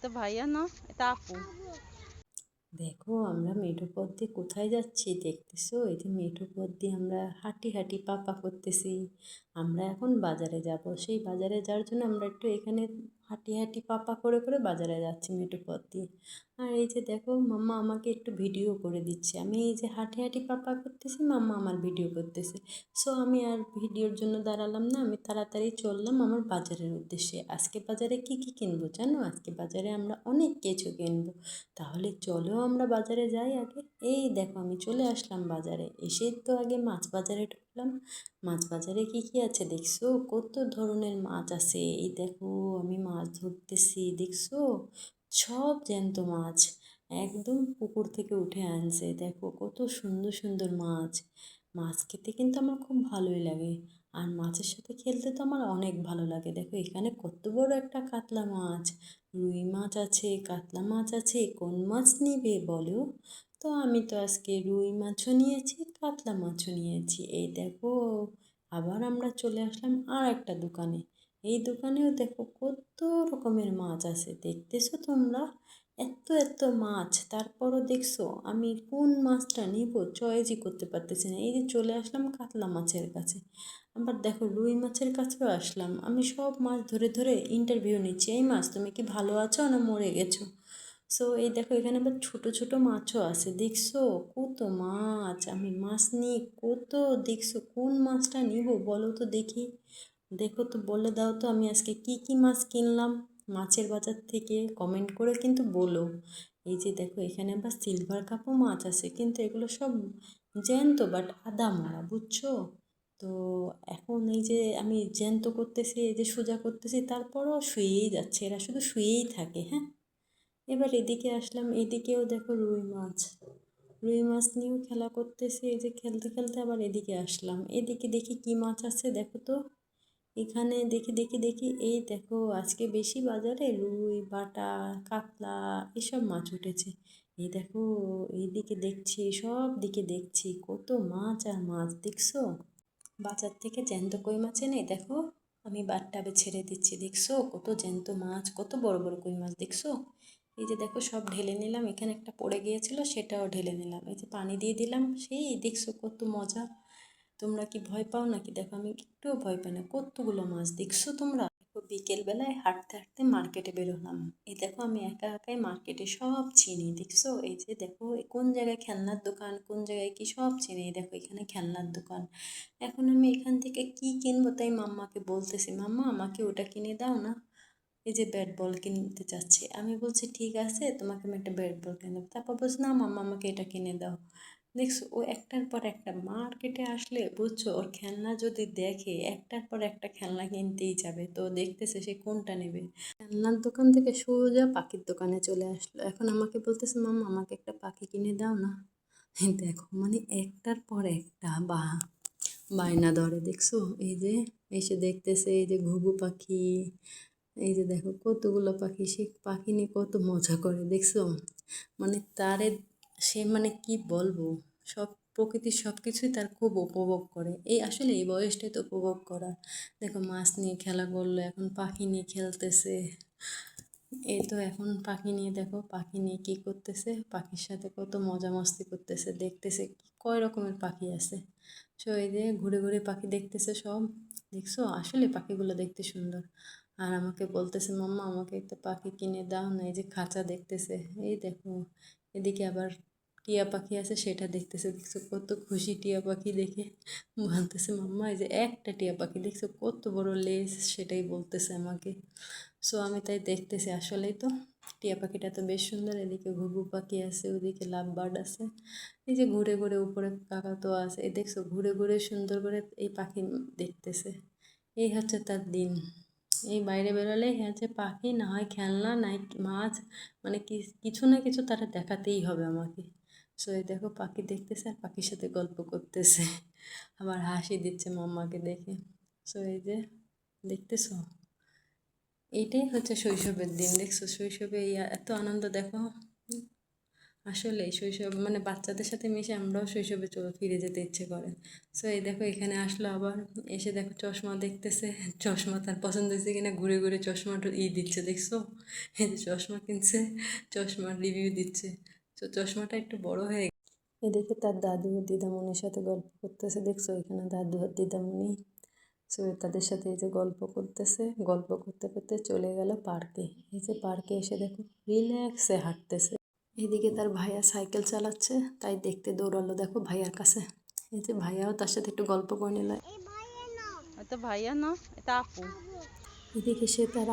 তো ভাইয়া না, এটা আপু। দেখো আমরা মেঠো পথ দিয়ে কোথায় যাচ্ছি দেখতেছো? এই যে মেঠো পথ দিয়ে আমরা হাঁটি হাঁটি পাপা করতেছি। আমরা এখন বাজারে যাব, সেই বাজারে যাওয়ার জন্য আমরা একটু এখানে হাঁটি হাঁটি পাপা করে করে বাজারে যাচ্ছি মেঠো পথ দিয়ে। আর এই যে দেখো মাম্মা আমাকে একটু ভিডিও করে দিচ্ছে, আমি এই যে হাঁটি হাঁটি পাপা করতেছি, মাম্মা আমার ভিডিও করতেছে। সো আমি আর ভিডিওর জন্য দাঁড়ালাম না, আমি তাড়াতাড়ি চললাম আমার বাজারের উদ্দেশ্যে। আজকে বাজারে কি কি কিনবো জানো? আজকে বাজারে আমরা অনেক কিছু কিনবো। তাহলে চলো আমরা বাজারে যাই আগে। এই দেখো আমি চলে আসলাম বাজারে, এসেই তো আগে মাছ বাজারে ঢুকলাম। মাছ বাজারে কি কি আছে দেখছো? কত ধরনের মাছ আছে। এই দেখো আমি মাছ ধরতেছি, দেখছো? সব জ্যান্ত মাছ, একদম পুকুর থেকে উঠে আনছে। দেখো কত সুন্দর সুন্দর মাছ। মাছ খেতে কিন্তু আমার খুব ভালোই লাগে, আর মাছের সাথে খেলতে তো আমার অনেক ভালো লাগে। দেখো এখানে কত বড় একটা কাতলা মাছ, রুই মাছ আছে, কাতলা মাছ আছে, কোন মাছ নিবে বলো? তো আমি তো আজকে রুই মাছও নিয়েছি, কাতলা মাছও নিয়েছি। এই দেখো আবার আমরা চলে আসলাম আর একটা দোকানে। এই দোকানেও দেখো কত রকমের মাছ আছে, দেখতেছো তোমরা? এত এত মাছ, তারপরও দেখছো আমি কোন মাছটা নিব চয়েসই করতে পারতেছি না। এই যে চলে আসলাম কাতলা মাছের কাছে, আবার দেখো রুই মাছের কাছেও আসলাম। আমি সব মাছ ধরে ধরে ইন্টারভিউ নিচ্ছি, এই মাছ তুমি কি ভালো আছো না মরে গেছো? সো এই দেখো এখানে আবার ছোট ছোট মাছও আছে, দেখছো? কত মাছ, আমি মাছ নিয়ে কত, দেখছো কোন মাছটা নিব বলো তো দেখি। দেখো তো বলে দাও তো আমি আজকে কি কি মাছ কিনলাম মাছের বাজার থেকে, কমেন্ট করে কিন্তু বলো। এই যে দেখো এখানে আবার সিলভার কাপও মাছ আছে, কিন্তু এগুলো সব জ্যান্ত বাট আদা মরা, বুঝছো? তো এখন এই যে আমি জ্যান্ত করতেছি, এই যে সোজা করতেছি, তারপরও শুয়েই যাচ্ছে, এরা শুধু শুয়েই থাকে। হ্যাঁ, এবার এদিকে আসলাম, এদিকেও দেখো রুই মাছ, রুই মাছ নিয়েও খেলা করতেছে। এই যে খেলতে খেলতে আবার এদিকে আসলাম, এদিকে দেখি কি মাছ আছে দেখো তো। এখানে দেখি দেখি দেখি, এই দেখো আজকে বেশি বাজারে রুই, বাটা, কাতলা এসব মাছ উঠেছে। এই দেখো এইদিকে দেখছি, সব দিকে দেখছি কত মাছ আর মাছ, দেখছো? বাজার থেকে জ্যান্ত কই মাছ এনে দেখো আমি বাথটাবে ছেড়ে দিচ্ছি, দেখছো কত জ্যান্ত মাছ, কত বড় বড় কই মাছ, দেখছো? এই যে দেখো সব ঢেলে নিলাম, এখানে একটা পড়ে গিয়েছিল সেটাও ঢেলে নিলাম, এই যে পানি দিয়ে দিলাম, সেই দেখছো কত মজা। তোমরা কি ভয় পাও নাকি? দেখো আমি একটুও ভয় পাই না, কতগুলো মাছ, দেখছো তোমরা? বিকেল বেলায় হাঁটতে হাঁটতে মার্কেটে বেরোলাম। এই দেখো আমি একা একাই মার্কেটে সব চিনি, দেখছো? এই যে দেখো কোন জায়গায় খেলনার দোকান, কোন জায়গায় কি, সব চিনি। এই দেখো এখানে খেলনার দোকান। এখন আমি এখান থেকে কি কিনবো তাই মাম্মাকে বলতেছি, মাম্মা আমাকে ওটা কিনে দাও না। এই যে ব্যাট বল কিনতে চাচ্ছে, আমি বলছি ঠিক আছে তোমাকে আমি একটা ব্যাট বল কিনে দেবো। তারপর বলছি না মাম্মা আমাকে এটা কিনে দাও। দেখছো ও একটার পর একটা মার্কেটে আসলে, বুঝছো, ওর খেলনা যদি দেখে একটার পর একটা খেলনা কিনতেই যাবে, তো দেখতেছে সে কোনটা নেবে। খেলনার দোকান থেকে সোজা পাখির দোকানে চলে আসলো, এখন আমাকে বলতেছে মাম্মা আমাকে একটা পাখি কিনে দাও না। দেখো মানে একটার পর একটা বায়না ধরে, দেখছো? এই যে এসে দেখতেছে, এই যে ঘুঘু পাখি, এই যে দেখো কতগুলো পাখি, সে পাখি নিয়ে কত মজা করে, দেখছো? মানে তারে সে মানে কি বলবো, সব প্রকৃতির সব কিছুই তার খুব উপভোগ করে। এই আসলে এই বয়সটাই তো উপভোগ করা। দেখো মাছ নিয়ে খেলা করলো, এখন পাখি নিয়ে খেলতেছে। এই তো এখন পাখি নিয়ে, দেখো পাখি নিয়ে কি করতেছে, পাখির সাথে কত মজা মস্তি করতেছে, দেখতেছে কয় রকমের পাখি আছে। সো এই যে ঘুরে ঘুরে পাখি দেখতেছে সব, দেখছো? আসলে পাখিগুলো দেখতে সুন্দর। আর আমাকে বলতেছে মাম্মা আমাকে একটা পাখি কিনে দাও না, এই যে খাঁচা দেখতেছে। এই দেখো এদিকে আবার টিয়া পাখি আছে, সেটা দেখতেছে, দেখছো কত খুশি টিয়া পাখি দেখে। বলতেছে মাম্মা এই যে একটা টিয়া পাখি দেখছো কত বড় লেজ, সেটাই বলতেছে আমাকে। সো আমি তাই দেখতেছি, আসলেই তো টিয়া পাখিটা তো বেশ সুন্দর। এদিকে ঘুঘু পাখি আছে, ওদিকে লাভ বার্ড আছে। এই যে ঘুরে ঘুরে উপরে কাকাতুয়া আছে, এই দেখছো ঘুরে ঘুরে সুন্দর করে এই পাখি দেখতেছে। এই হচ্ছে তার দিন। এই বাইরে বেরোলেই হচ্ছে পাখি, না হয় খেলনা, নাই মাছ, মানে কিছু না কিছু তারা দেখাতেই হবে আমাকে। সো এই দেখো পাখি দেখতেছে আর পাখির সাথে গল্প করতেছে, আবার হাসি দিচ্ছে মাম্মাকে দেখে। সো এই যে দেখতেছো, এইটাই হচ্ছে শৈশবের দিন, দেখছো? শৈশবে এই এত আনন্দ, দেখো। আসলে শৈশব মানে বাচ্চাদের সাথে মিশে আমরাও শৈশবে ফিরে যেতে ইচ্ছে করে। সো এই দেখো এখানে আসলো আবার, এসে দেখো চশমা দেখতেছে, চশমা তার পছন্দ হয়েছে কিনা ঘুরে ঘুরে চশমাটা দিচ্ছে দেখছো, এই যে চশমা কিনছে, চশমার রিভিউ দিচ্ছে। তো চশমাটা একটু বড় হয়ে এদিকে তার দাদু ও দিদামণির সাথে গল্প করতেছে, দেখছো এখানে দাদু আর দিদামণি। সো তাদের সাথে এই যে গল্প করতেছে, গল্প করতে করতে চলে গেল পার্কে। এই যে পার্কে এসে দেখো রিল্যাক্সে হাঁটতেছে। এদিকে তার ভাইয়া সাইকেল চালাচ্ছে, তাই দেখতে দৌড়ালো দেখো ভাইয়ার কাছে। এই যে ভাইয়াও তার সাথে একটু গল্প করে নিল। এটা ভাইয়া না, এটা আপু। এদিকে সে তার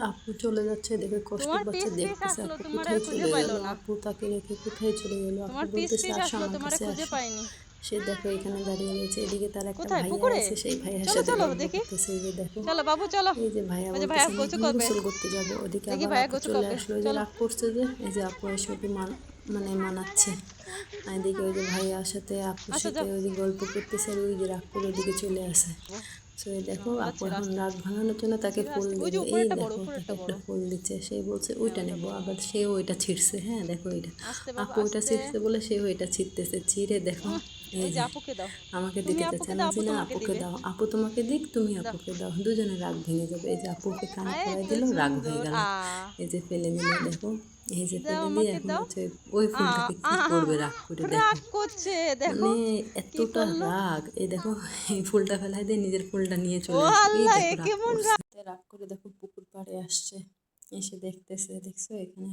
আপু চলে যাচ্ছে দেখে কষ্ট তোমার পাচ্ছে, পিস পিস দেখতেছে আসলো, আপু তোমার আর কোথায় খুঁজে চলে গেল, পাইলো না। আপু তাকে রেখে কোথায় চলে গেল। আপু তোমার পিস বলতেছে পিস আসো আসলো, আমার তোমার কাছে খুঁজে আসো। পাইনি। সে দেখো এখানে দাঁড়িয়ে রয়েছে। এদিকে তার একটা কোথায়, ভাইয়া পুকুরে? আছে, সেই ভাইয়ার চলো সাথে চলো গল্প দেখি। করতেছে। এই যে দেখো, চলো বাবু চলো। এই যে ভাইয়া ওই যে ভাইয়া বলতেছে আমি কচু এখন করবে। গোসল করতে যাব। ওদিকে দেখি আবার ভাইয়া আপু কচু চলে করবে, আসলো, ওই যে চলো। রাগ করছে যে, এই যে আপু এসে ওকে মানে মানাচ্ছে। আর এদিকে ওই যে ভাইয়ার সাথে আপুর আসো সাথে যাও। ওই যে গল্প করতেছে, আর ওই যে রাগ করে ওদিকে চলে আসে। সো এই দেখো আপু ছেড়ে এখন আসতে, রাগ ভাঙানোর জন্য তাকে ছেড়ে ফুল আসতে। ওই যে দেবে। এই উপরেরটা বড়, দেখো তাকে উপরেরটা একটা বড়। ফুল দিচ্ছে, সে বলছে হ্যাঁ ওইটা ওটা নেবো, বড়। আবার সেও ওইটা ছিঁড়ছে। হ্যাঁ দেখো এটা আস্তে বাবু আপু ওইটা আস্তে। ছিঁড়ছে বলে সেও ওইটা ছিঁড়তেছে, ছিঁড়ে দেখো এই ওই যে যে আপুকে দাও। আমাকে তুমি দিতে চাচ্ছে। আপুকে আমি দাও, বলছি আপু না, তোমাকে আপুকে দিবে। দাও, আপু তোমাকে দিক, তুমি দাও। আপুকে দাও, দুজনে রাগ ভেঙে যাবে। এই যে আপুকে কানে আয় পড়াই এত দিল, রাগ হয়ে সুন্দর। গেল। এই যে ফেলে দিল দেখো, এই যে দাও ফেলে দিয়ে আমাকে এখন দাও। হচ্ছে ওই আ ফুলটাকে আ কি করবে রাগ করে দেখো। রাগ করছে দেখো। মানে কি এতটা করলো? রাগ, এই দেখো এই ফুলটা ফেলাই দিয়ে নিজের ফুলটা নিয়ে ও চলে আসলো। এই আল্লাহ, এ দেখো রাগ কেমন করছে, রাগ! রাগ করে দেখো পুকুর পাড়ে আসছে, এসে দেখতেছে, দেখছো এখানে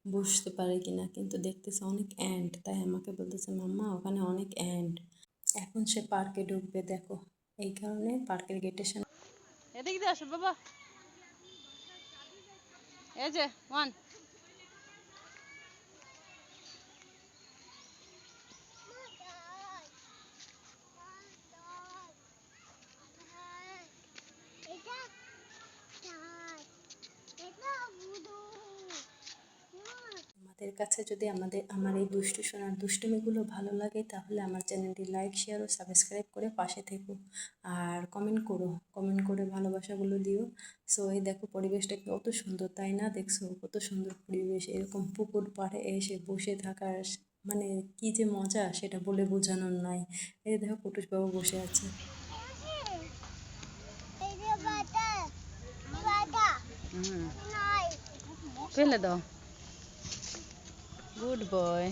বসতে পারে কিনা, কিন্তু দেখতেছে অনেক অ্যান্ট, তাই আমাকে বলতেছে মাম্মা ওখানে অনেক অ্যান্ট। এখন সে পার্কে ঢুকবে দেখো, এই কারণে পার্কের গেটের সামনে। এদিক দিয়ে আসো বাবা। এই যে ওয়ান। আমাদের কাছে যদি আমার এই দুষ্টু সোনার দুষ্টুমিগুলো ভালো লাগে, তাহলে আমার চ্যানেলটি লাইক শেয়ার ও সাবস্ক্রাইব করে পাশে থেকো। আর কমেন্ট করে ভালোবাসাগুলো দিও। সো এই দেখো পরিবেশটা কত সুন্দর, তাই না? দেখছো কত সুন্দর পরিবেশ, এরকম পুকুর পাড়ে এসে বসে থাকার মানে কি যে মজা, সেটা বলে বোঝানোর নাই। এই দেখো কুটুস বাবু বসে আছে। ফেলে দাও। Good boy.